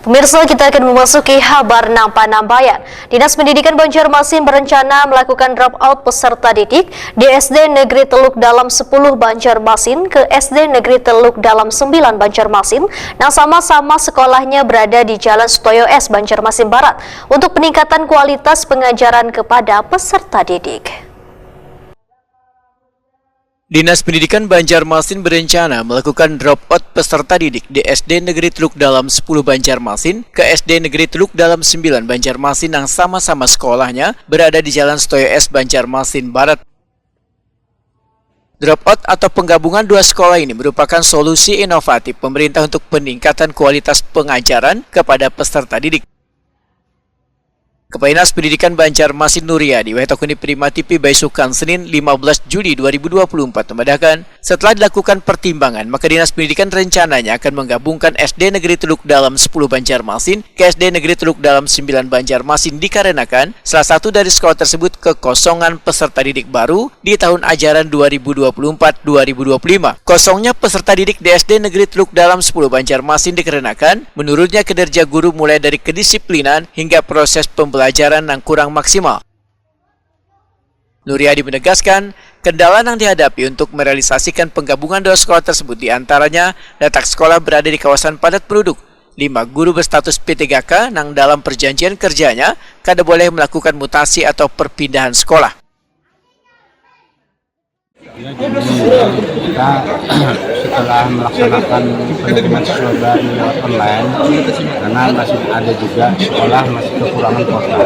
Pemirsa, kita akan memasuki kabar Nampan-Nambayan. Dinas Pendidikan Banjarmasin berencana melakukan drop out peserta didik di SD Negeri Teluk Dalam 10 Banjarmasin ke SD Negeri Teluk Dalam 9 Banjarmasin yang sama-sama sekolahnya berada di Jalan Sutoyo S, Banjarmasin Barat untuk peningkatan kualitas pengajaran kepada peserta didik. Dinas Pendidikan Banjarmasin berencana melakukan drop-out peserta didik di SD Negeri Teluk Dalam 10 Banjarmasin ke SD Negeri Teluk Dalam 9 Banjarmasin yang sama-sama sekolahnya berada di Jalan Sutoyo S, Banjarmasin Barat. Drop-out atau penggabungan dua sekolah ini merupakan solusi inovatif pemerintah untuk peningkatan kualitas pengajaran kepada peserta didik. Kepala Dinas Pendidikan Banjarmasin Nuryadi Wehtokuni Prima TV Baisukan Senin 15 Juli 2024 membedakan setelah dilakukan pertimbangan maka Dinas Pendidikan rencananya akan menggabungkan SD Negeri Teluk Dalam 10 Banjarmasin ke SD Negeri Teluk Dalam 9 Banjarmasin dikarenakan salah satu dari sekolah tersebut kekosongan peserta didik baru di tahun ajaran 2024-2025. Kosongnya peserta didik di SD Negeri Teluk Dalam 10 Banjarmasin dikarenakan menurutnya kinerja guru mulai dari kedisiplinan hingga proses pembelajaran yang kurang maksimal. Nuryadi menegaskan, kendala yang dihadapi untuk merealisasikan penggabungan dua sekolah tersebut diantaranya letak sekolah berada di kawasan padat penduduk. 5 guru berstatus P3K yang dalam perjanjian kerjanya kada boleh melakukan mutasi atau perpindahan sekolah. Ya, jadi kita setelah melaksanakan penerimaan siswa baru lewat online, karena masih ada juga sekolah masih kekurangan kuota,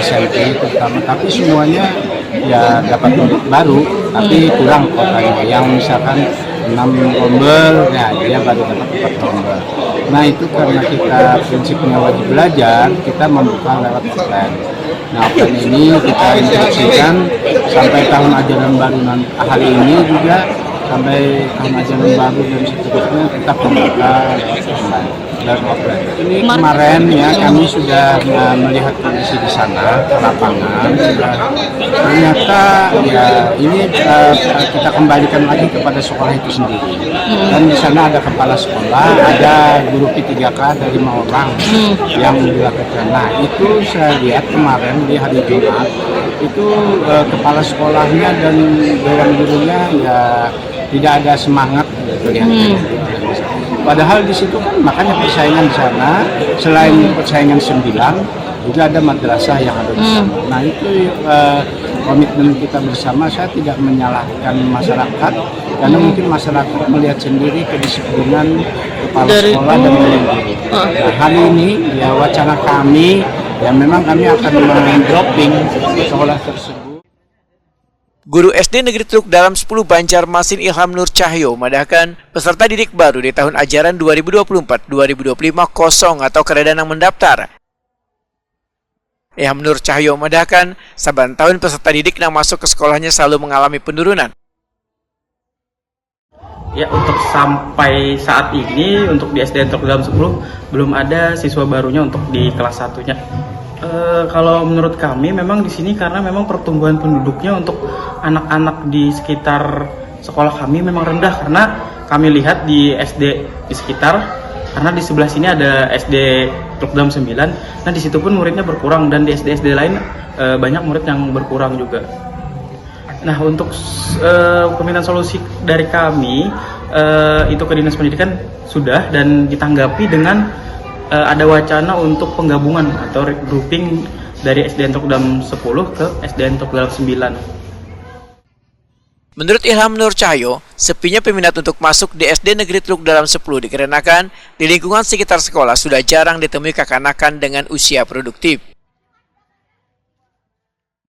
SMP terutama, tapi semuanya ya dapat baru, tapi kurang kuotanya. Yang misalkan 6 rombel, ya dia baru dapat 4 rombel. Nah itu karena kita prinsipnya wajib belajar, kita membuka lewat offline. Nah, offline ini kita instruksikan sampai tahun ajaran baru hari ini juga, sampai tahun ajaran baru dan seterusnya tetap membuka online dan offline. Ini kemarin ya kami sudah melihat kondisi di sana, lapangan, ternyata ya ini kita kembalikan lagi kepada sekolah itu sendiri. Dan di sana ada kepala sekolah, ada guru P3K dari 5 orang yang dilakukan. Nah itu saya lihat kemarin di hari Jumat itu kepala sekolahnya dan dewan gurunya ya tidak ada semangat kelihatannya. Padahal di situ kan makanya persaingan di sana, selain persaingan 9 juga ada madrasah yang ada di sana. Nah itu komitmen kita bersama. Saya tidak menyalahkan masyarakat karena mungkin masyarakat melihat sendiri kedisiplinan kepala sekolah dan guru. Nah, hari ini ya wacana kami ya memang kami akan mendropping sekolah tersebut. Guru SD Negeri Teluk Dalam 10 Banjarmasin Ilham Nur Cahyo memandahkan peserta didik baru di tahun ajaran 2024-2025 kosong atau keadaan yang mendaftar. Ilham Nur Cahyo memandahkan saban tahun peserta didik yang masuk ke sekolahnya selalu mengalami penurunan. Ya, untuk sampai saat ini untuk di SD Teluk Dalam 10 belum ada siswa barunya untuk di kelas 1-nya. Kalau menurut kami memang di sini karena memang pertumbuhan penduduknya untuk anak-anak di sekitar sekolah kami memang rendah, karena kami lihat di SD di sekitar, karena di sebelah sini ada SD Teluk Dalam 9, nah di situ pun muridnya berkurang, dan di SD-SD lain banyak murid yang berkurang juga. Nah untuk permintaan solusi dari kami itu ke Dinas Pendidikan sudah, dan ditanggapi dengan ada wacana untuk penggabungan atau regrouping dari SDN Teluk Dalam 10 ke SDN Teluk Dalam 9. Menurut Ilham Nur Cahyo, sepinya peminat untuk masuk di SD Negeri Teluk Dalam 10 dikarenakan di lingkungan sekitar sekolah sudah jarang ditemui kekanakan dengan usia produktif.